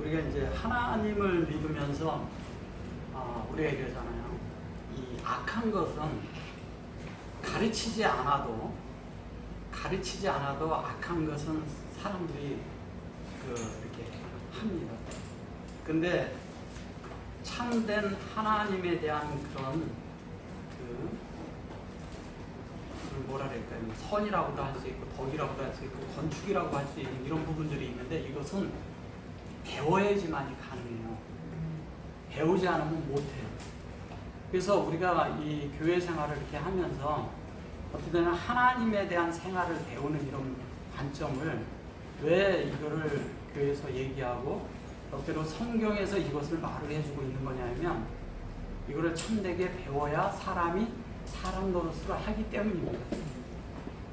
우리가 이제 하나님을 믿으면서 우리가 이러잖아요. 이 악한 것은 가르치지 않아도 악한 것은 사람들이 이렇게 합니다. 근데 참된 하나님에 대한 그런 뭐라 그럴까요? 선이라고도 할 수 있고 덕이라고도 할 수 있고 건축이라고 할 수 있는 이런 부분들이 있는데 이것은 배워야지만이 가능해요. 배우지 않으면 못해요. 그래서 우리가 이 교회 생활을 이렇게 하면서 어떻게 보면 하나님에 대한 생활을 배우는 이런 관점을 왜 이거를 교회에서 얘기하고 때로 성경에서 이것을 말을 해주고 있는 거냐면 이거를 참되게 배워야 사람이 사람 노릇을 하기 때문입니다.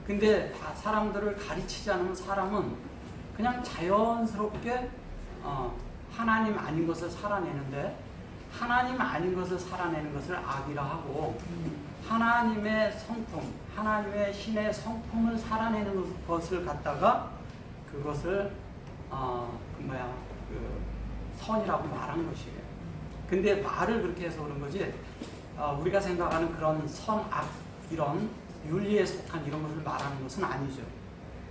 근데 사람들을 가르치지 않으면 사람은 그냥 자연스럽게 하나님 아닌 것을 살아내는데 하나님 아닌 것을 살아내는 것을 악이라 하고 하나님의 성품, 하나님의 신의 성품을 살아내는 것을 갖다가 그것을 선이라고 말한 것이에요. 근데 말을 그렇게 해서 그런 거지 우리가 생각하는 그런 선, 악 이런 윤리에 속한 이런 것을 말하는 것은 아니죠.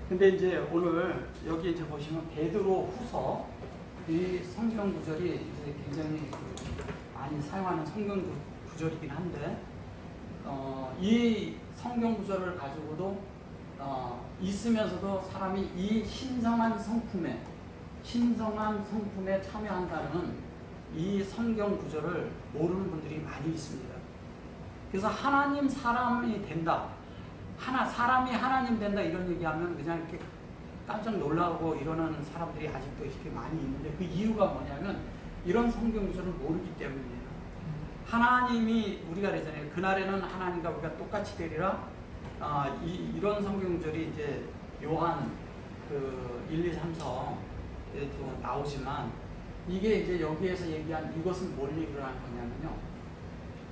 근데 이제 오늘 여기 이제 보시면 베드로 후서 이 성경 구절이 이제 굉장히 많이 사용하는 성경 구절이긴 한데 이 성경 구절을 가지고도 있으면서도 사람이 이 신성한 성품에 참여한다는 이 성경 구절을 모르는 분들이 많이 있습니다. 그래서 하나님 사람이 된다. 사람이 하나님 된다 이런 얘기하면 그냥 이렇게 깜짝 놀라고 이러는 사람들이 아직도 이렇게 많이 있는데 그 이유가 뭐냐면 이런 성경 구절을 모르기 때문이에요. 하나님이 우리가 그러잖아요. 그날에는 하나님과 우리가 똑같이 되리라. 이런 성경 구절이 이제 요한 1, 2, 3, 4에도 나오지만 이게 이제 여기에서 얘기한 이것은 뭘 얘기를 하는 거냐면요.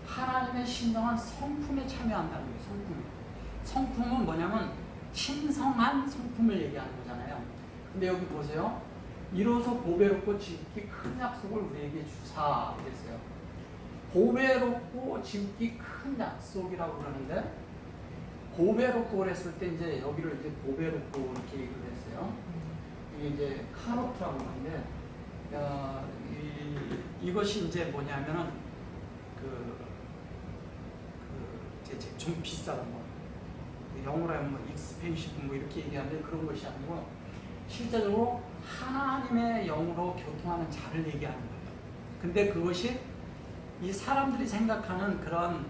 하나님의 신성한 성품에 참여한다는 거예요. 성품은 뭐냐면 신성한 성품을 얘기하는 거잖아요. 근데 여기 보세요. 이로써 보배롭고 지극히 큰 약속을 우리에게 주사 그랬어요. 보배롭고 지극히 큰 약속이라고 그러는데 보배롭고 그랬을 때 이제 여기를 이제 보배롭고 이렇게 얘기를 했어요. 이게 이제 카노트라고 하는데 이것이 이제 뭐냐면은 좀 비싼 거. 영어로 하면 expensive 이렇게 얘기하는데 그런 것이 아니고 실제적으로 하나님의 영으로 교통하는 자를 얘기하는 거예요. 근데 그것이 이 사람들이 생각하는 그런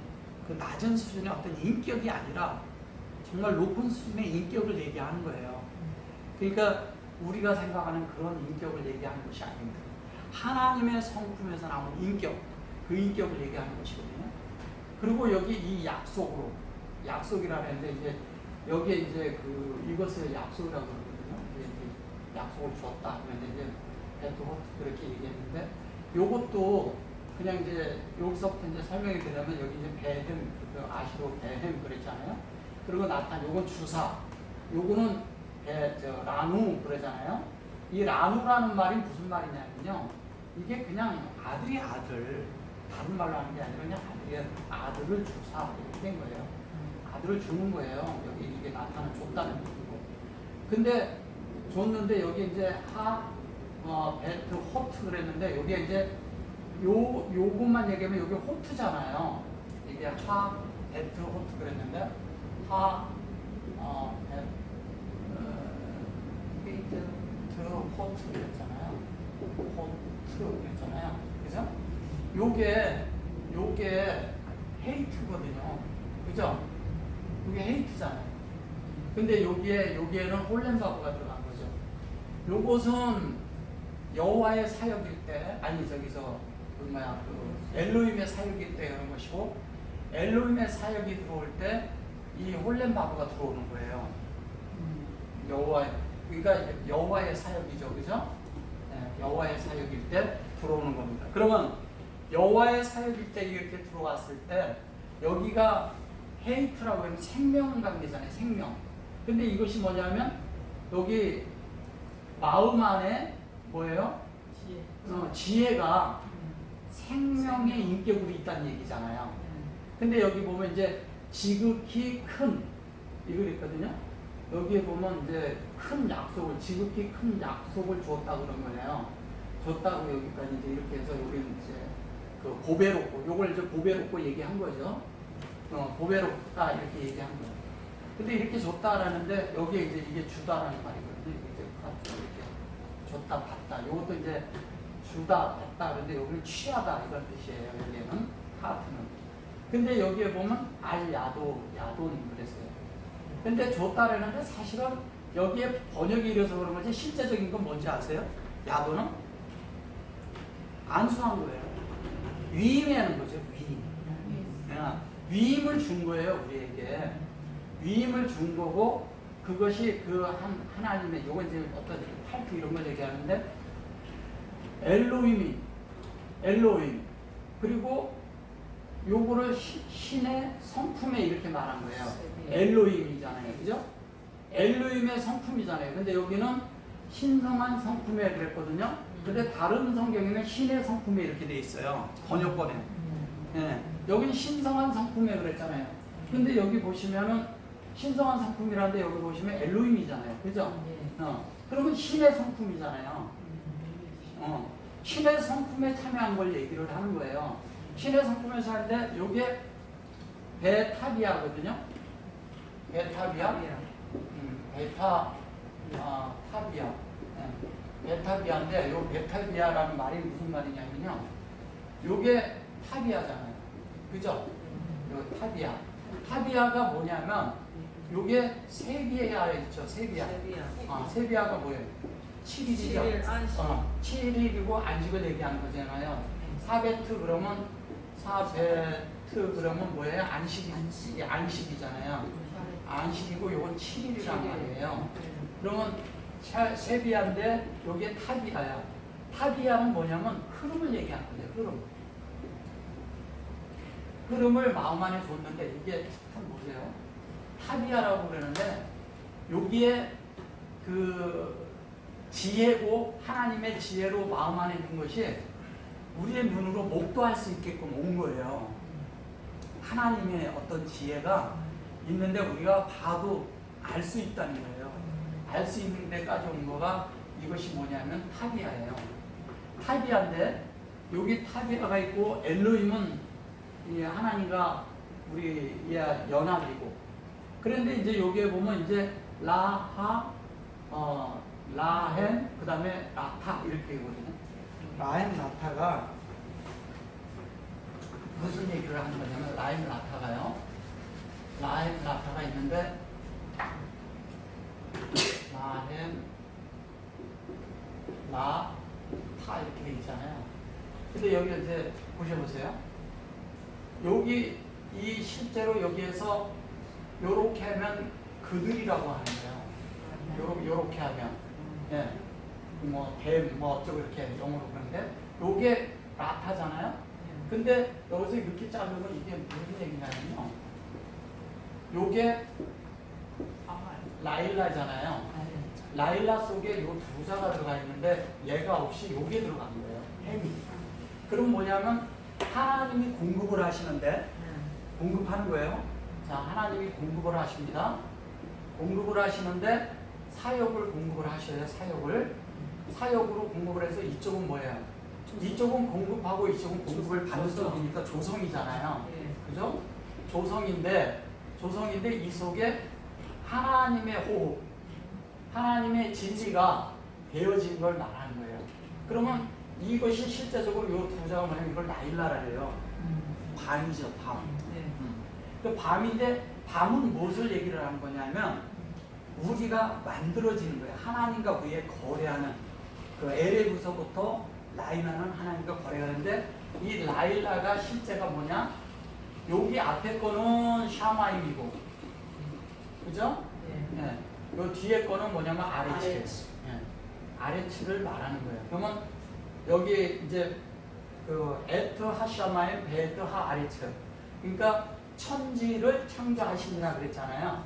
낮은 수준의 어떤 인격이 아니라 정말 높은 수준의 인격을 얘기하는 거예요. 그러니까 우리가 생각하는 그런 인격을 얘기하는 것이 아닙니다. 하나님의 성품에서 나오는 인격, 그 인격을 얘기하는 것이거든요. 그리고 여기 이 약속이라고 했는데 이제 여기에 이제 이것을 약속이라고 그러거든요. 이제 약속을 주었다 하면 이제 베드로 그렇게 얘기했는데 요것도 그냥 이제 여기서부터 이제 설명이 되려면 여기 이제 베헴 아시로 베헴 그랬잖아요. 그리고 나탄 요건 주사, 요거는 라누 그러잖아요. 이 라누라는 말이 무슨 말이냐면요. 이게 그냥 아들이 아들 다른 말로 하는 게 아니라 그냥 아들을 주사 이렇게 된 거예요. 아들을 주는 거예요. 여기 이게 나타나 줬다는 얘기고. 근데 줬는데 여기 이제 베트 호트 그랬는데 여기에 이제 요것만 얘기하면 여기 호트잖아요. 이게 베트 호트 그랬는데 베트 호트 그랬잖아요. 호트 그랬잖아요. 그죠? 요게 헤이트거든요. 그죠? 이게 헤이트잖아요. 근데 여기에는 홀렘바브가 들어간 거죠. 요것은 여호와의 사역일 때, 엘로힘의 사역일 때 하는 것이고, 엘로힘의 사역이 들어올 때, 이 홀렘바브가 들어오는 거예요. 그러니까 여호와의 사역이죠. 그죠? 네, 여호와의 사역일 때 들어오는 겁니다. 그러면 여호와의 사역일 때 이렇게 들어왔을 때, 여기가 헤이트라고 하면 생명관계잖아요. 생명. 근데 이것이 뭐냐면 여기 마음 안에 뭐예요? 지혜가 생명의 인격으로 있다는 얘기잖아요. 근데 여기 보면 이제 지극히 큰 이거 있거든요. 여기에 보면 이제 큰 약속을 지극히 큰 약속을 주었다 그런 거네요. 줬다고 여기까지 이제 이렇게 해서 여기는 이제 그 보배롭고 요걸 이제 보배롭고 얘기한 거죠. 보배롭다 이렇게 얘기한 거예요. 근데 이렇게 줬다라는데 여기에 이제 이게 주다라는 말이거든요. 이렇게 줬다 받다. 요것도 이제 주다 받다 그런데 여기는 취하다 이런 뜻이에요. 여기에는 하트는. 근데 여기에 보면 야도는 그랬어요. 근데 줬다라는데 사실은 여기에 번역이 이래서 그런 거지 실제적인 건 뭔지 아세요? 야도는 안수한 거예요. 위임하는 거죠. 위임. 위임을 준 거예요. 우리에게. 위임을 준 거고 그것이 그 하나님의 요건 이제 어떤 탈트 이런 걸 얘기하는데 엘로힘 그리고 요거를 신의 성품에 이렇게 말한 거예요. 엘로힘이잖아요. 그죠? 엘로힘의 성품이잖아요. 근데 여기는 신성한 성품에 그랬거든요. 근데 다른 성경에는 신의 성품에 이렇게 돼 있어요. 번역본에. 네. 여기는 신성한 성품에 그랬잖아요. 근데 여기 보시면은 신성한 성품이라는데 여기 보시면 엘로힘이잖아요. 그죠? 그러면 신의 성품이잖아요. 신의 성품에 참여한 걸 얘기를 하는 거예요. 신의 성품에 참여하는데 요게 베타비아거든요. 베타비아. 타비아. 베타비아인데 요 베타비아라는 말이 무슨 말이냐면요. 요게 타비아잖아요. 그죠? 요 타비아. 타비아가 뭐냐면 요게 세비아 있죠. 세비아. 세비아가 뭐예요? 7일이죠. 7일이고 안식을 얘기하는 거잖아요. 사베트 그러면 뭐예요? 안식이잖아요. 안식이고 요건 7일이란 말이에요. 그러면 세비아인데 요게 타비아야. 타비아는 뭐냐면 흐름을 얘기하는 거예요. 흐름을 마음 안에 줬는데 이게 참 보세요. 타비아라고 그러는데 여기에 그 지혜고 하나님의 지혜로 마음 안에 있는 것이 우리의 눈으로 목도할 수 있게끔 온 거예요. 하나님의 어떤 지혜가 있는데 우리가 봐도 알 수 있다는 거예요. 알 수 있는 데까지 온 거가 이것이 뭐냐면 타비아예요. 타비아인데 여기 타비아가 있고 엘로힘은 하나님과 우리 연합이고 그런데 이제 여기에 보면 이제 라헨 그 다음에 라타 이렇게 있거든요. 라헨 라타가 무슨 얘기를 하는 거냐면 라헨 라타가 있는데 라헨 라타 이렇게 돼 있잖아요. 근데 여기 이제 보셔보세요. 여기 이 실제로 여기에서 요렇게 하면 그들이라고 하는 거예요. 요렇게 하면 어쩌고 이렇게 영어로 그러는데 요게 라타잖아요. 근데 여기서 이렇게 자르면 이게 무슨 얘기냐면요. 요게 라일라잖아요. 라일라 속에 요 두 자가 들어가 있는데 얘가 없이 요게 들어간 거예요. 햄이. 그럼 뭐냐면 하나님이 공급을 하시는데 공급하는 거예요. 자, 하나님이 공급을 하십니다. 공급을 하시는데 사역을 공급을 하셔요. 사역으로 공급을 해서 이쪽은 뭐예요? 이쪽은 공급하고 이쪽은 공급을 받는 쪽이니까 조성이잖아요. 그죠? 조성인데 이 속에 하나님의 호흡, 하나님의 진리가 되어진 걸 말하는 거예요. 그러면 이것이 실제적으로 이 두 자가 뭐냐면 이걸 나일라라래요. 밤이죠, 밤. 그 밤인데 밤은 무엇을 얘기를 하는 거냐면 우리가 만들어지는 거예요. 하나님과 우리의 거래하는 그 에레부서부터 라일라는 하나님과 거래하는데 이 라일라가 실제가 뭐냐? 여기 앞에 거는 샤마임이고, 그죠? 네. 요 뒤에 거는 뭐냐면 아레츠. 아레츠를 말하는 거예요. 그러면 여기 이제 그 에트 하샤마임 베트 하 아레츠. 그러니까 천지를 창조하신다 그랬잖아요.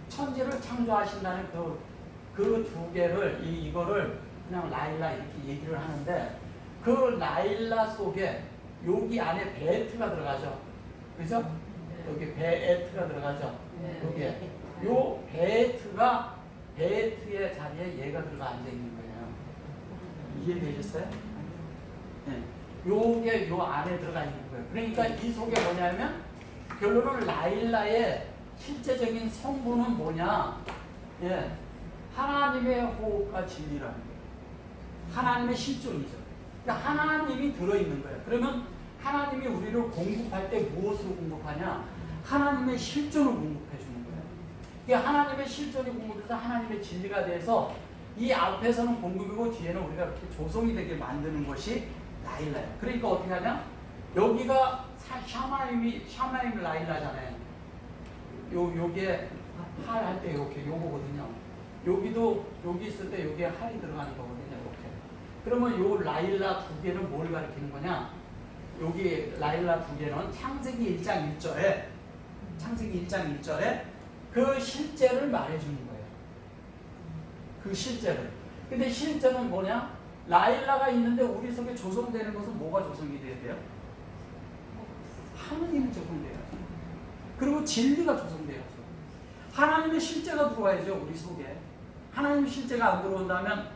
천지를 창조하신다는 그 두 개를 이거를 그냥 라일라 이렇게 얘기를 하는데 그 라일라 속에 여기 안에 베트가 들어가죠. 그죠? 여기 베트가 들어가죠. 여기에. 요 베트가 베트의 자리에 얘가 들어가 앉아 있는 거예요. 이해되셨어요? 네. 요게 요 안에 들어가 있는 거예요. 그러니까 이 속에 뭐냐면 결론은 라일라의 실제적인 성분은 뭐냐? 예. 하나님의 호흡과 진리라는 거예요. 하나님의 실존이죠. 그러니까 하나님이 들어있는 거예요. 그러면 하나님이 우리를 공급할 때 무엇으로 공급하냐? 하나님의 실존을 공급해 주는 거예요. 그러니까 하나님의 실존이 공급돼서 하나님의 진리가 돼서 이 앞에서는 공급이고 뒤에는 우리가 이렇게 조성이 되게 만드는 것이 라일라예요. 그러니까 어떻게 하냐? 여기가 샤마임 라일라잖아요. 요게 할 할 때 이렇게 요거거든요. 여기도 여기 있을 때 여기에 할이 들어가는 거거든요. 이렇게. 그러면 요 라일라 두 개는 뭘 가리키는 거냐? 여기 라일라 두 개는 창세기 1장 1절에 그 실제를 말해주는 거예요. 그 실제를. 근데 실제는 뭐냐? 라일라가 있는데 우리 속에 조성되는 것은 뭐가 조성이 돼야 돼요? 하느님이 조성돼야죠. 그리고 진리가 조성돼야죠. 하나님의 실제가 들어와야죠. 우리 속에. 하나님의 실제가 안 들어온다면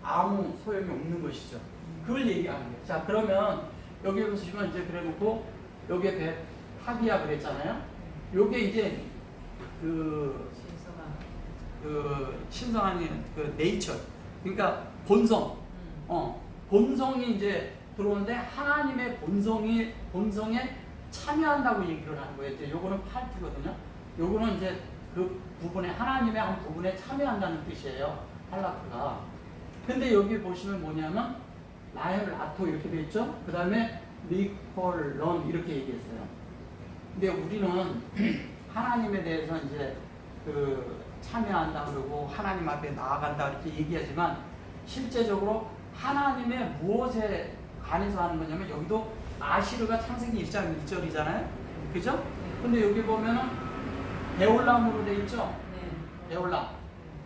아무 소용이 없는 것이죠. 그걸 얘기하는 거예요. 자, 그러면 여기 보시면 이제 그래놓고 여기에 탑이야 그랬잖아요. 요게 이제 신성한 그 네이처. 그러니까 본성. 본성이 이제 들어오는데 하나님의 본성에 참여한다고 얘기를 하는 거예요. 이제 요거는 팔트거든요. 요거는 이제 그 부분에 하나님의 한 부분에 참여한다는 뜻이에요. 팔라트가. 근데 여기 보시면 뭐냐면 라헬 라토 이렇게 돼 있죠. 그 다음에 리콜런 이렇게 얘기했어요. 근데 우리는 하나님에 대해서 이제 그 참여한다 그러고 하나님 앞에 나아간다 이렇게 얘기하지만 실제적으로 하나님의 무엇에 관해서 하는 거냐면 여기도 아시르가 창세기 1장 1절이잖아요. 그죠? 근데 여기 보면은 베올람으로 돼 있죠? 베올람.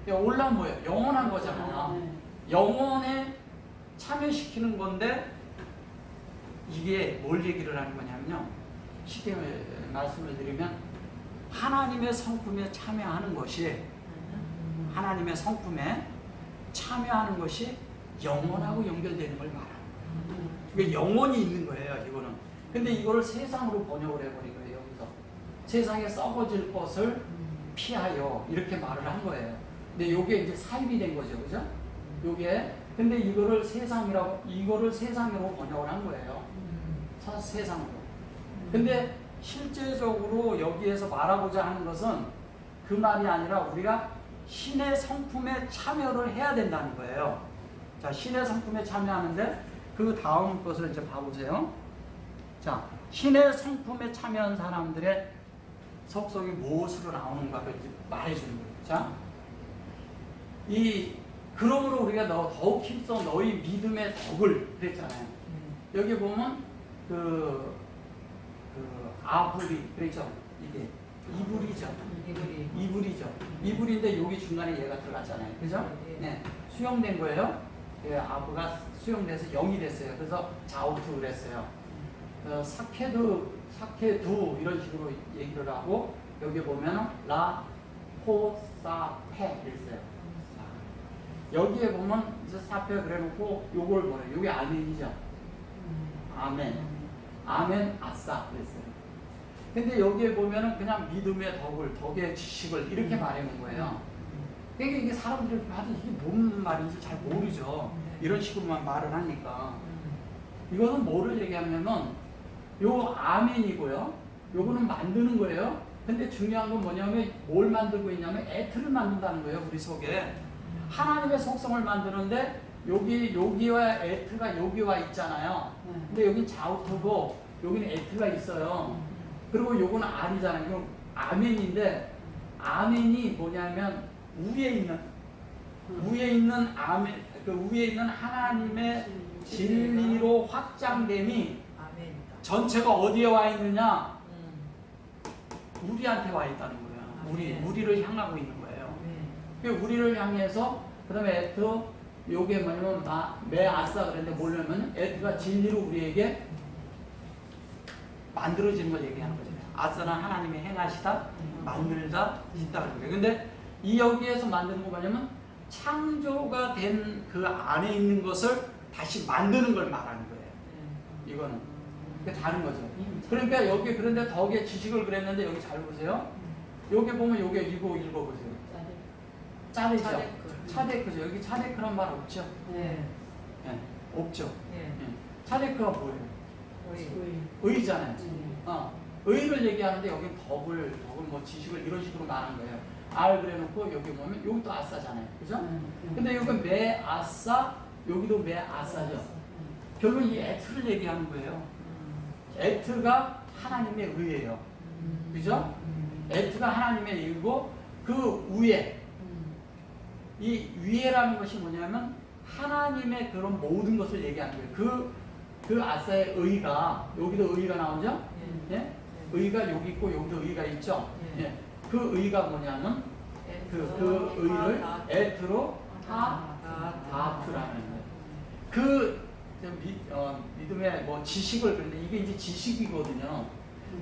베올람 뭐예요? 영원한 거잖아요. 영원에 참여시키는 건데 이게 뭘 얘기를 하는 거냐면요. 쉽게 말씀을 드리면 하나님의 성품에 참여하는 것이 하나님의 성품에 참여하는 것이 영원하고 연결되는 걸 말합니다. 이게 영원이 있는 거예요, 이거는. 근데 이거를 세상으로 번역을 해버린 거예요, 여기서. 세상에 썩어질 것을 피하여 이렇게 말을 한 거예요. 근데 요게 이제 사입이 된 거죠, 그죠? 요게. 근데 이거를 세상으로 번역을 한 거예요. 세상으로. 근데 실제적으로 여기에서 말하고자 하는 것은 그 말이 아니라 우리가 신의 성품에 참여를 해야 된다는 거예요. 자, 신의 성품에 참여하는데 그 다음 것을 이제 봐보세요. 자, 신의 성품에 참여한 사람들의 속성이 무엇으로 나오는가를 이제 말해주는 거예요. 자, 그러므로 우리가 더욱 힘써 너희 믿음의 덕을 그랬잖아요. 여기 보면 아브리 그랬죠. 이게 이불이죠. 이불인데 여기 중간에 얘가 들어갔잖아요. 그죠? 네. 수용된 거예요. 예, 아브가 수용돼서 0이 됐어요. 그래서 자우트 그랬어요. 사케두 이런 식으로 얘기를 하고 여기 보면은 라포사페 이랬어요. 여기에 보면 이제 사페 그래놓고 요걸 뭐래요? 요게 아멘이죠. 아멘 아싸 그랬어요. 근데 여기에 보면은 그냥 믿음의 덕의 지식을 이렇게 말해놓은 거예요. 그러니까 이게 사람들이 봐도 이게 뭔 말인지 잘 모르죠. 이런 식으로만 말을 하니까. 이거는 뭐를 얘기하냐면 요 아멘이고요. 요거는 만드는 거예요. 근데 중요한 건 뭐냐면 뭘 만들고 있냐면 에트를 만든다는 거예요. 우리 속에. 하나님의 속성을 만드는데 여기와 에트가 여기와 있잖아요. 근데 여기 자우트고 여기는 에트가 있어요. 그리고 요거는 알이잖아요. 이건 아멘인데 아멘이 뭐냐면 위에 있는 아멘, 그 위에 있는 하나님의 진리로 확장됨이 전체가 어디에 와 있느냐? 우리한테 와 있다는 거예요. 우리를 향하고 있는 거예요. 우리를 향해서 그다음에 에트 요게 뭐냐면 메아싸 그랬는데 뭐냐면 에트가 진리로 우리에게 만들어지는 걸 얘기하는 거잖아요. 아싸는 하나님이 행하시다, 만들다, 있다 그런 거예요. 근데 이 여기에서 만드는 거 뭐냐면 창조가 된 그 안에 있는 것을 다시 만드는 걸 말하는 거예요. 이거는 그게 다른 거죠. 그러니까 여기 그런데 덕의 지식을 그랬는데 여기 잘 보세요. 여기 보면 여기 읽어보세요. 짜레죠. 차데크죠. 여기 차데크란 말 없죠. 네. 없죠. 네. 차데크가 뭐예요? 의잖아요. 의를 얘기하는데 여기 덕을 뭐 지식을 이런 식으로 말한 거예요. 알 그래놓고 여기 보면 여기도 아싸잖아요. 그죠? 근데 여기 메아싸, 여기도 메아싸죠. 결국 이 에트를 얘기하는 거예요. 에트가 하나님의 의예요. 그죠? 에트가 하나님의 의고 그 위에 이 위에라는 것이 뭐냐면 하나님의 그런 모든 것을 얘기하는 거예요. 그 아싸의 의가 여기도 의가 나오죠? 예? 의가 여기 있고 여기도 의가 있죠? 예. 그 의가 뭐냐면 그 의를 에트로 다트라는 거예요. 그 믿음의 뭐 지식을 그런데 이게 이제 지식이거든요.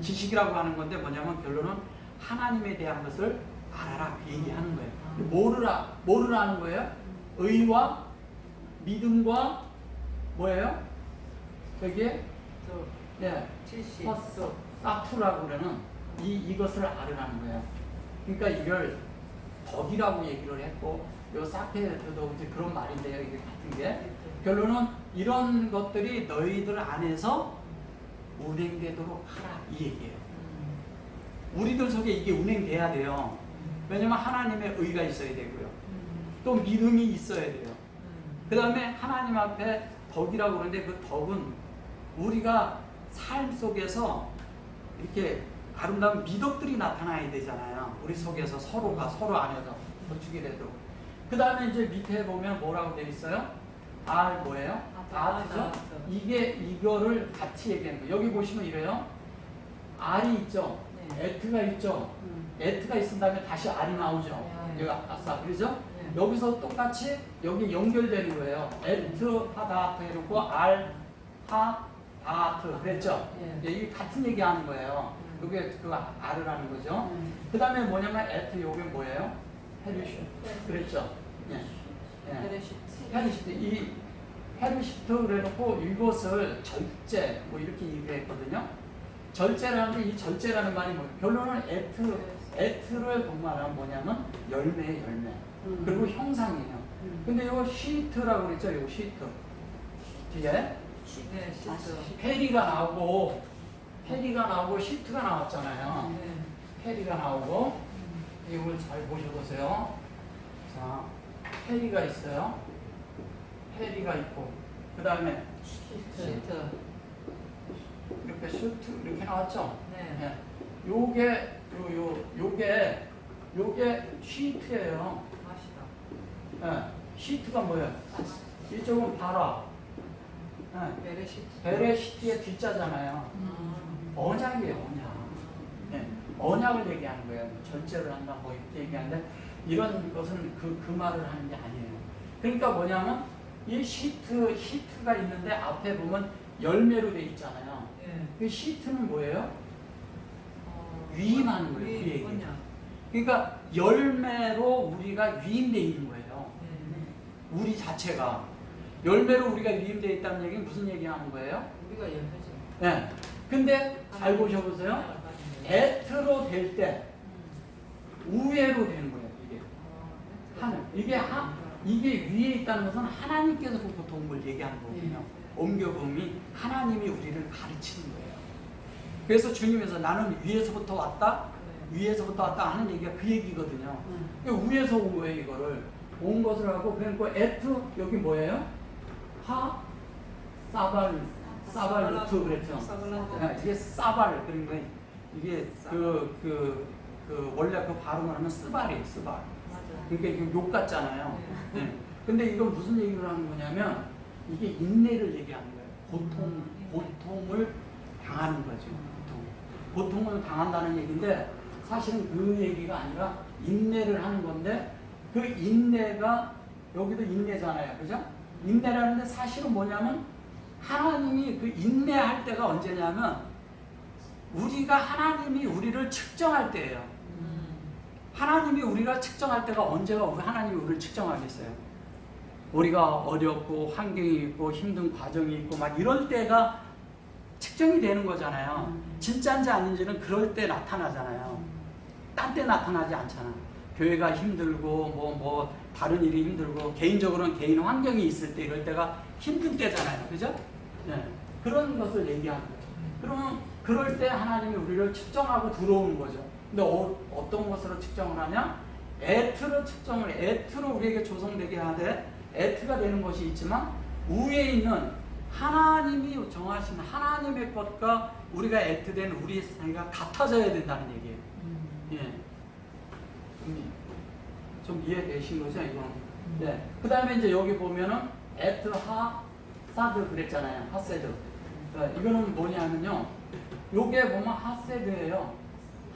지식이라고 하는 건데 뭐냐면 결론은 하나님에 대한 것을 알아라 그 얘기하는 거예요. 뭐를 아는 거예요? 의와 믿음과 뭐예요? 여기에 네, 사투라고 그러는 이것을 알으라는 거예요. 그러니까 이걸 덕이라고 얘기를 했고 요 사페드도 이제 그런 말인데요. 이게 같은 게 결론은 이런 것들이 너희들 안에서 운행되도록 하라 이 얘기예요. 우리들 속에 이게 운행돼야 돼요. 왜냐면 하나님의 의가 있어야 되고요. 또 믿음이 있어야 돼요. 그 다음에 하나님 앞에 덕이라고 그러는데 그 덕은 우리가 삶 속에서 이렇게 아름다운 미덕들이 나타나야 되잖아요. 우리 속에서 서로가 서로 안에서 어떻게라도. 그 다음에 이제 밑에 보면 뭐라고 되어 있어요? 알 뭐예요? 다트죠? 이거를 같이 얘기하는 거예요. 여기 보시면 이래요. 알이 있죠? 에트가 있죠? 에트가 있은 다음에 다시 알이 나오죠? 여기 아싸, 그러죠? 여기서 똑같이 여기 연결되는 거예요. 에트, 하다트 이러고 알, 하, 다트 그랬죠? 이게 같은 얘기하는 거예요. 이게 그 알을 하는 거죠. 그 다음에 뭐냐면 에트 요게 뭐예요? 페르시트 그랬죠? 페르시트 이 페르시트 그래놓고 이것을 절제 뭐 이렇게 얘기했거든요. 절제라는 게 이 절제라는 말이 뭐예요? 결론은 에트를 동말하면 뭐냐면 열매의 열매 그리고 형상이에요. 근데 이거 시트라고 그랬죠? 이거 시트 뒤에 페리가 나오고 시트가 나왔잖아요. 페리가 나오고 이걸 잘 보셔보세요. 자, 페리가 있어요. 페리가 있고 그 다음에 시트 이렇게 슈트 이렇게 나왔죠? 네. 요게 시트예요. 네. 시트가 뭐예요? 이쪽은 바라. 네. 베레시트의 뒷자잖아요. 언약이에요, 언약. 네. 언약을 얘기하는 거예요. 절제를 한다, 뭐 이렇게 얘기하는데 이런 것은 그 말을 하는 게 아니에요. 그러니까 뭐냐면 이 시트가 있는데 앞에 보면 열매로 돼 있잖아요. 그 시트는 뭐예요? 위임하는 거예요. 그 얘기. 그러니까 열매로 우리가 위임되어 있는 거예요. 우리 자체가 열매로 우리가 위임되어 있다는 얘기는 무슨 얘기하는 거예요? 우리가 열매죠. 네. 근데 잘 보셔보세요. 에트로 될 때 우회로 되는 거예요. 이게 하늘. 이게 위에 있다는 것은 하나님께서 보통 걸 얘기하는 거거든요. 옮겨봄이 하나님이 우리를 가르치는 거예요. 그래서 주님께서 나는 위에서부터 왔다, 위에서부터 왔다 하는 얘기가 그 얘기거든요. 위에서 온 거예요. 이거를 온 것을 하고 그러니까 에트 여기 뭐예요? 하 사발루트 그랬죠. 이게 사발 그러니까 이게 원래 그 발음을 하면 스발이에요. 스발. 그러니까 이게 욕 같잖아요. 네. 근데 이건 무슨 얘기를 하는 거냐면 이게 인내를 얘기하는 거예요. 고통을 당하는 거죠. 고통을 당한다는 얘기인데 사실은 그 얘기가 아니라 인내를 하는 건데 그 인내가 여기도 인내잖아요. 그죠? 인내라는데 사실은 뭐냐면 하나님이 그 인내할 때가 언제냐면 우리가 하나님이 우리를 측정할 때예요. 하나님이 우리가 측정할 때가 언제가 하나님이 우리를 측정하겠어요? 우리가 어렵고 환경이 있고 힘든 과정이 있고 막 이럴 때가 측정이 되는 거잖아요. 진짜인지 아닌지는 그럴 때 나타나잖아요. 딴 때 나타나지 않잖아. 교회가 힘들고 뭐 다른 일이 힘들고 개인적으로는 개인 환경이 있을 때 이럴 때가 힘든 때잖아요. 그죠? 네. 그런 것을 얘기하는 거예요. 그러면 그럴 때 하나님이 우리를 측정하고 들어오는 거죠. 근데 어떤 것으로 측정을 하냐? 에트로 측정을, 에트로 우리에게 조성되게 하되 에트가 되는 것이 있지만 위에 있는 하나님이 정하신 하나님의 것과 우리가 에트된 우리 사이가 같아져야 된다는 얘기예요. 예. 좀 이해되신 거죠, 이거? 네. 그 다음에 이제 여기 보면은 에트 하 사드 그랬잖아요. 하세드. 이거는 뭐냐면요. 요게 보면 하세드예요.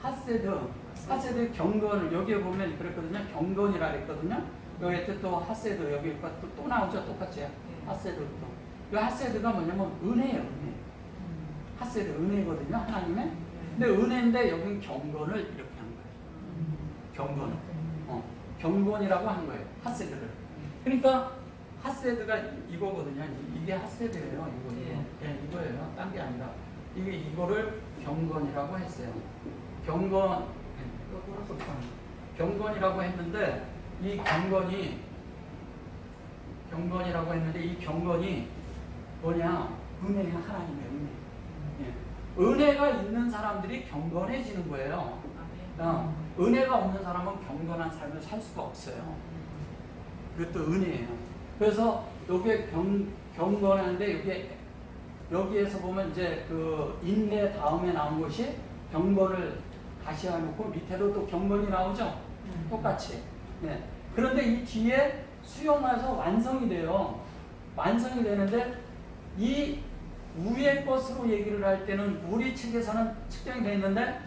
하세드 경건을 여기에 보면 그랬거든요. 경건이라 그랬거든요. 여기 또 하세드 여기 또 나오죠. 똑같이 하세드 또. 이 하세드가 뭐냐면 은혜예요. 은혜. 하세드 은혜거든요. 하나님의. 근데 은혜인데 여기는 경건을 이렇게 한 거예요. 경건. 경건이라고 하는 거예요. 하세드를. 그러니까 하세드가 이거거든요. 이게 하세드예요. 이거. 예, 이거예요. 딴 게 아니라. 이거를 경건이라고 했어요. 경건이라고 했는데 이 경건이라고 했는데 이 경건이 뭐냐? 은혜야. 하나님의 은혜. 예. 은혜가 있는 사람들이 경건해지는 거예요. 은혜가 없는 사람은 경건한 삶을 살 수가 없어요. 그것도 은혜예요. 그래서 여기에 경건하는데 여기에서 보면 이제 그 인내 다음에 나온 것이 경건을 다시 해놓고 밑에도 또 경건이 나오죠. 똑같이. 네. 그런데 이 뒤에 수용해서 완성이 돼요. 완성이 되는데 이 위의 것으로 얘기를 할 때는 우리 측에서는 측정이 되어 있는데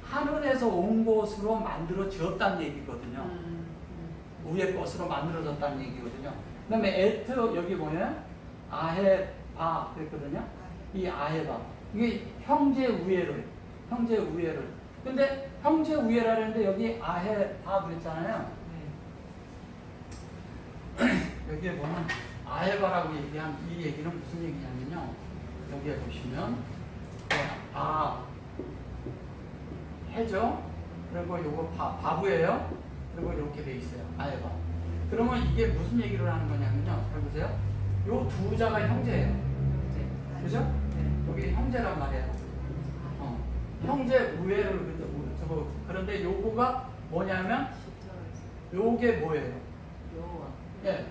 하늘에서 온 것으로 만들어졌다는 얘기거든요. 위의 것으로 만들어졌다는 얘기거든요. 그 다음에 에트 여기 뭐예요? 아헤바 그랬거든요. 이 아헤바 이게 형제 우애를 근데 형제 우애라는데 여기 아헤바 그랬잖아요. 여기에 보면 아헤바라고 얘기한 이 얘기는 무슨 얘기냐면요. 여기에 보시면 해죠. 그리고 요거 바부예요. 그리고 이렇게 돼 있어요. 아헤바. 그러면 이게 무슨 얘기를 하는 거냐면요. 잘 보세요. 요 두 자가 형제예요. 그죠? 여기 형제란 말이에요. 형제 우애를 그런데 요거가 뭐냐면 요게 뭐예요? 예.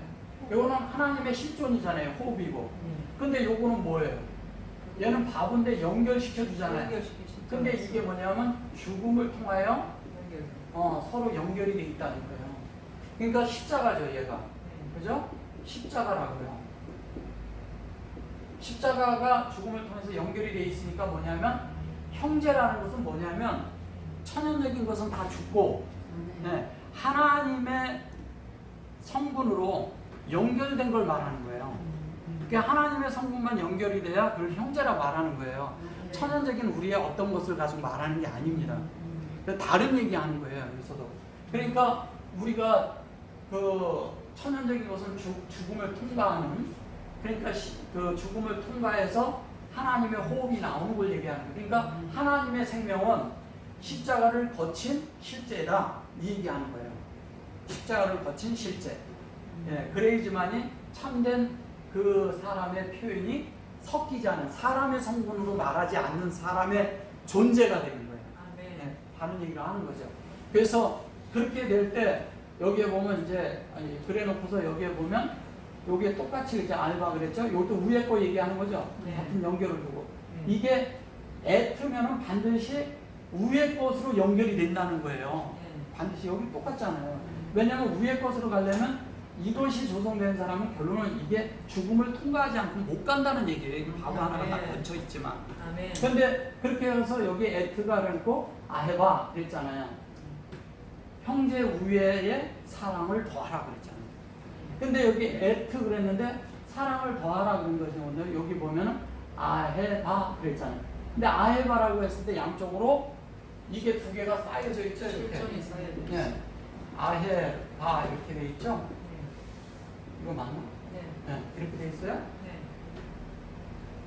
요거는 하나님의 실존이잖아요. 호흡이고. 근데 요거는 뭐예요? 얘는 바본데 연결시켜 주잖아요. 근데 이게 뭐냐면 죽음을 통하여 서로 연결이 돼 있다는 거예요. 그러니까 십자가죠, 얘가. 그죠? 십자가라고요. 십자가가 죽음을 통해서 연결이 돼 있으니까 뭐냐면 형제라는 것은 뭐냐면 천연적인 것은 다 죽고 하나님의 성분으로 연결된 걸 말하는 거예요. 그러니까 하나님의 성분만 연결이 돼야 그걸 형제라 말하는 거예요. 천연적인 우리의 어떤 것을 가지고 말하는 게 아닙니다. 다른 얘기하는 거예요. 여기서도. 그러니까 우리가 그 천연적인 것은 죽음을 통과하는 그러니까 그 죽음을 통과해서 하나님의 호흡이 나오는 걸 얘기하는 거예요. 그러니까 하나님의 생명은 십자가를 거친 실제다 이 얘기하는 거예요. 십자가를 거친 실제. 예, 그래야지만이 참된 그 사람의 표현이 섞이지 않은 사람의 성분으로 말하지 않는 사람의 존재가 되는 거예요. 예, 다른 얘기를 하는 거죠. 그래서 그렇게 될 때 여기에 보면 이제 그래 놓고서 여기에 보면 여기에 똑같이 이렇게 알바 그랬죠. 이것도 위에 거 얘기하는 거죠. 같은 연결을 두고 이게 애트면은 반드시 위의 것으로 연결이 된다는 거예요. 반드시 여기 똑같잖아요. 왜냐하면 위의 것으로 가려면 이것이 조성된 사람은 결론은 이게 죽음을 통과하지 않고 못 간다는 얘기예요. 이게 바보 하나가 딱 얹혀 있지만. 그런데 그렇게 해서 여기 에트가 그랬고 아헤바 그랬잖아요. 형제 우애의 사랑을 더하라 그랬잖아요. 근데 여기 at 그랬는데 사랑을 더하라 그런 거죠. 근데 여기 보면은 아해바 그랬잖아요. 근데 아해바라고 했을 때 양쪽으로 이게 두 개가 쌓여져 있죠. 이렇게. 실전이 쌓여져 있어요. 네. 아해바 이렇게 돼 있죠. 이거 맞나? 네. 네. 이렇게 돼 있어요. 네.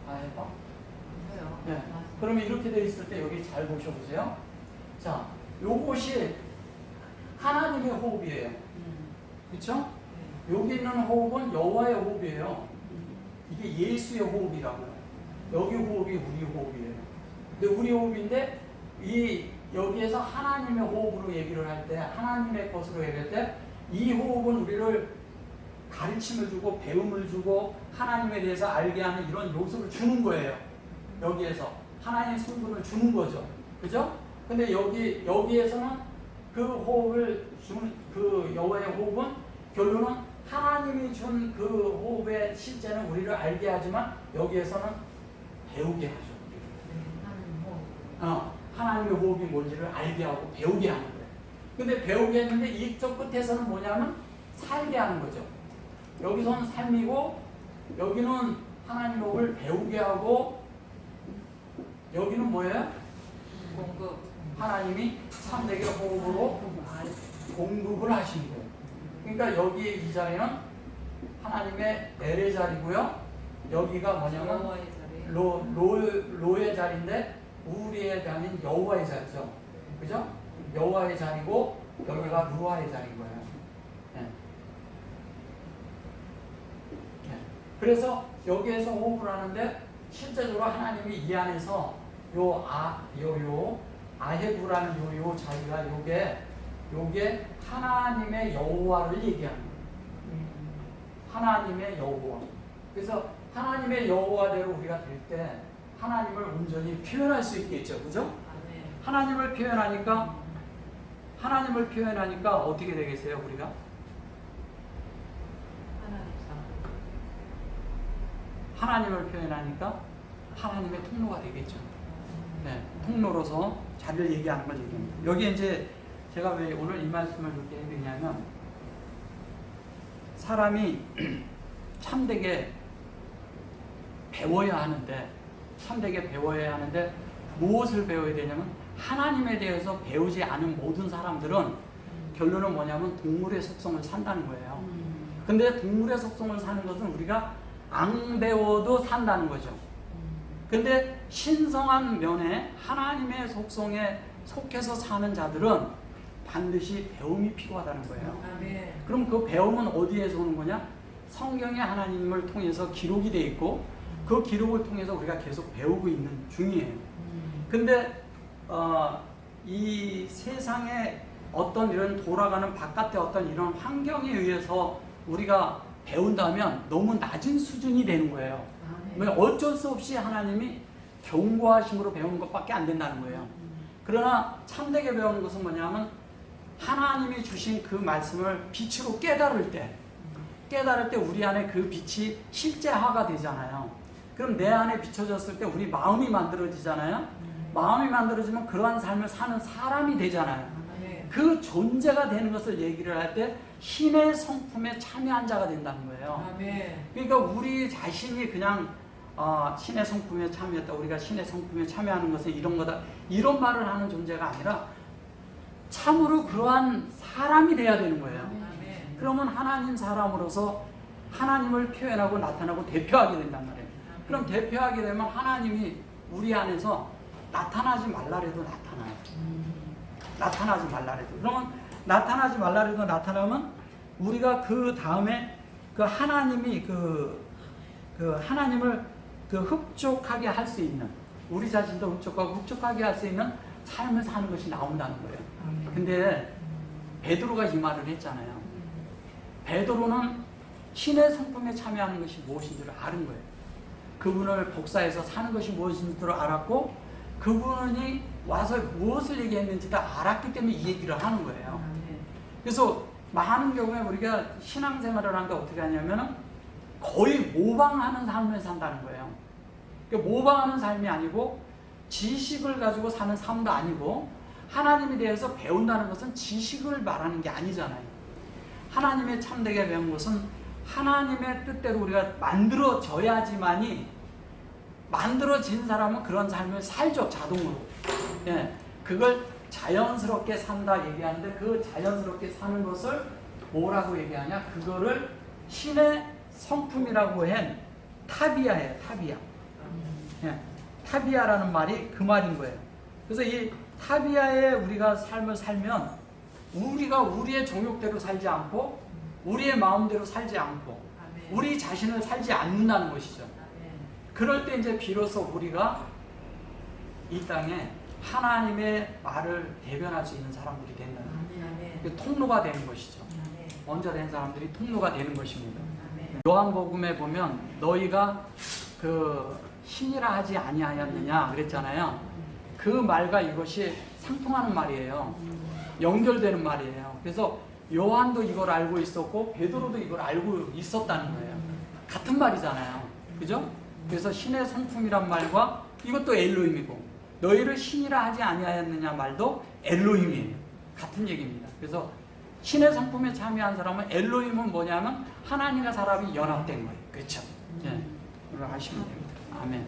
아해바. 맞아요. 네. 맞아요. 그러면 이렇게 돼 있을 때 여기 잘 보셔보세요. 자, 요것이 하나님의 호흡이에요. 그렇죠? 네. 여기 있는 호흡은 여호와의 호흡이에요. 이게 예수의 호흡이라고요. 여기 호흡이 우리 호흡이에요. 근데 우리 호흡인데 여기에서 하나님의 호흡으로 얘기를 할 때, 하나님의 것으로 얘기할 때, 이 호흡은 우리를 가르침을 주고 배움을 주고 하나님에 대해서 알게 하는 이런 요소를 주는 거예요. 여기에서 하나님의 성분을 주는 거죠. 그죠? 근데 여기에서는 그 호흡을 주는 그 여호와의 호흡은 결론은 하나님이 준 그 호흡의 실제는 우리를 알게 하지만 여기에서는 배우게 하죠. 하나님의 호흡이 뭔지를 알게 하고 배우게 하는 거예요. 근데 배우게 했는데 이쪽 끝에서는 뭐냐면 살게 하는 거죠. 여기서는 삶이고 여기는 하나님의 호흡을 배우게 하고 여기는 뭐예요? 공급. 하나님이 참되게 호흡으로 공급을 하시는 거예요. 그러니까 여기 이 자리는 하나님의 엘의 자리고요. 여기가 뭐냐면 여호와의 자리. 로의 자리인데 우리에 대한 여호와의 자리죠. 그죠? 여호와의 자리고 여기가 루아의 자리인 거예요. 네. 네. 그래서 여기에서 호흡을 하는데 실제적으로 하나님이 이 안에서 아헤부라는 요 자리가 요게 하나님의 여호와를 얘기하는 거예요. 하나님의 여호와. 그래서 하나님의 여호와대로 우리가 될 때 하나님을 온전히 표현할 수 있겠죠. 그죠? 하나님을 표현하니까 어떻게 되겠어요, 우리가? 하나님을 표현하니까 하나님의 통로가 되겠죠. 네, 통로로서 자리를 얘기하는 걸 얘기합니다. 여기 이제 제가 왜 오늘 이 말씀을 이렇게 해드리냐면 사람이 참되게 배워야 하는데 무엇을 배워야 되냐면 하나님에 대해서 배우지 않은 모든 사람들은 결론은 뭐냐면 동물의 속성을 산다는 거예요. 근데 동물의 속성을 사는 것은 우리가 안 배워도 산다는 거죠. 근데 신성한 면에 하나님의 속성에 속해서 사는 자들은 반드시 배움이 필요하다는 거예요. 그럼 그 배움은 어디에서 오는 거냐? 성경에 하나님을 통해서 기록이 돼 있고 그 기록을 통해서 우리가 계속 배우고 있는 중이에요. 근데 이 세상에 어떤 이런 돌아가는 바깥의 어떤 이런 환경에 의해서 우리가 배운다면 너무 낮은 수준이 되는 거예요. 어쩔 수 없이 하나님이 경고하심으로 배우는 것밖에 안 된다는 거예요. 그러나 참되게 배우는 것은 뭐냐면 하나님이 주신 그 말씀을 빛으로 깨달을 때 우리 안에 그 빛이 실제화가 되잖아요. 그럼 내 안에 비춰졌을 때 우리 마음이 만들어지잖아요. 마음이 만들어지면 그러한 삶을 사는 사람이 되잖아요. 그 존재가 되는 것을 얘기를 할 때 신의 성품에 참여한 자가 된다는 거예요. 그러니까 우리 자신이 그냥 신의 성품에 참여했다, 우리가 신의 성품에 참여하는 것은 이런 거다, 이런 말을 하는 존재가 아니라 참으로 그러한 사람이 돼야 되는 거예요. 그러면 하나님 사람으로서 하나님을 표현하고 나타나고 대표하게 된단 말이에요. 그럼 대표하게 되면 하나님이 우리 안에서 나타나지 말라래도 나타나요. 나타나지 말라래도. 그러면 나타나지 말라래도 나타나면 우리가 그 다음에 그 하나님이 그 하나님을 흡족하게 할 수 있는, 우리 자신도 흡족하게 할 수 있는 삶을 사는 것이 나온다는 거예요. 근데 베드로가 이 말을 했잖아요. 베드로는 신의 성품에 참여하는 것이 무엇인지를 아는 거예요. 그분을 복사해서 사는 것이 무엇인지를 알았고 그분이 와서 무엇을 얘기했는지 다 알았기 때문에 이 얘기를 하는 거예요. 그래서 많은 경우에 우리가 신앙생활을 하는데 어떻게 하냐면 거의 모방하는 삶을 산다는 거예요. 그러니까 모방하는 삶이 아니고 지식을 가지고 사는 삶도 아니고 하나님에 대해서 배운다는 것은 지식을 말하는 게 아니잖아요. 하나님의 참되게 배운 것은 하나님의 뜻대로 우리가 만들어져야지만이, 만들어진 사람은 그런 삶을 살죠, 자동으로. 예, 그걸 자연스럽게 산다 얘기하는데, 그 자연스럽게 사는 것을 뭐라고 얘기하냐? 그거를 신의 성품이라고 한 타비아예요, 타비아. 예, 타비아라는 말이 그 말인 거예요. 그래서 이 타비아의 우리가 삶을 살면, 우리가 우리의 정욕대로 살지 않고 우리의 마음대로 살지 않고 우리 자신을 살지 않는다는 것이죠. 그럴 때 이제 비로소 우리가 이 땅에 하나님의 말을 대변할 수 있는 사람들이 된다는 거예요. 통로가 되는 것이죠. 먼저 된 사람들이 통로가 되는 것입니다. 요한복음에 보면 너희가 그 신이라 하지 아니하였느냐 그랬잖아요. 그 말과 이것이 상통하는 말이에요. 연결되는 말이에요. 그래서 요한도 이걸 알고 있었고 베드로도 이걸 알고 있었다는 거예요. 같은 말이잖아요. 그죠? 그래서 신의 성품이란 말과 이것도 엘로힘이고, 너희를 신이라 하지 아니하였느냐 말도 엘로힘이에요. 같은 얘기입니다. 그래서 신의 성품에 참여한 사람은, 엘로힘은 뭐냐면 하나님과 사람이 연합된 거예요. 그렇죠? 네. 이걸 하시면 됩니다. 아멘.